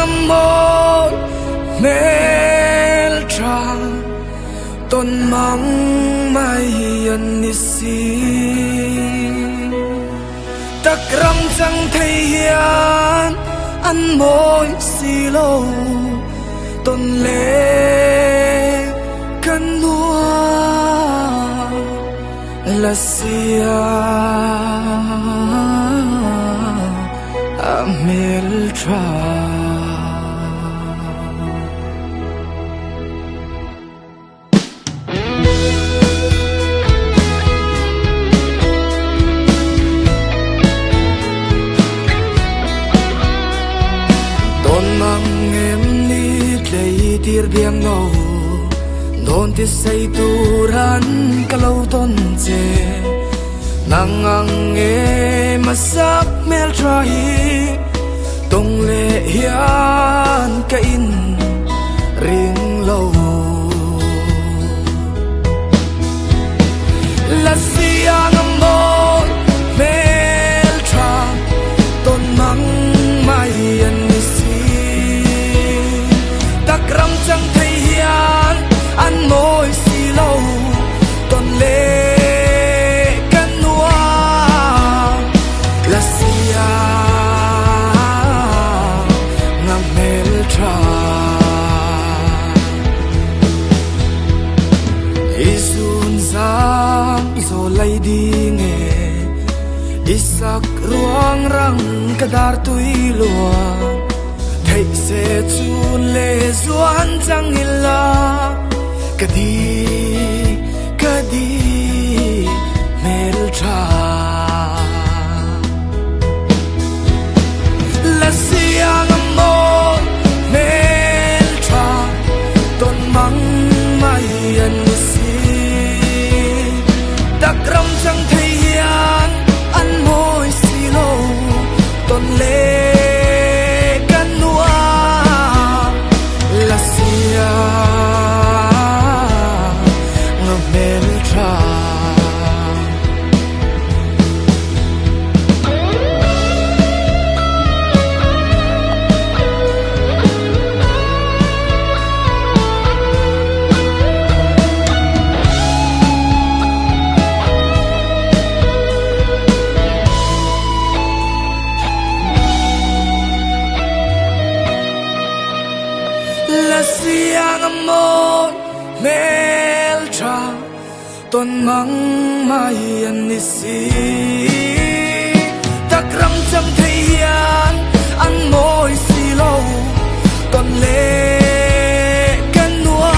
amor meltra ton mang mai anisi takram chẳng thấy hiền ăn môi xì lô tôn lệ căn nua là sia Ameltra. Tir biang no don ti say turan kalau ton che nangang e masak mel trahi tong le hian ka in ring lo la siang amor mel tra ton mang mai an ram chẳng thấy hiền ăn môi xì lâu tôn lệ căn nua là sia ngam meltra isun sang zo lay đi nghe isak ruang rang kadar tui luang thấy sẽ chun lệ doan chẳng illa kadi meltra la siang amor meltra ton mang mai anisi takram chẳng thấy hiền ăn môi xì lô ton lệ siang amor meltra ton mang mai anisi takram chẳng thấy hiền ăn môi xì lâu ton lệ căn nua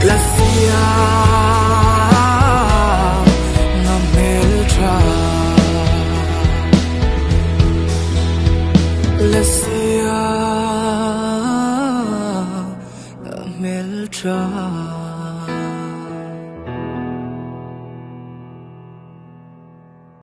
là sia ngam meltra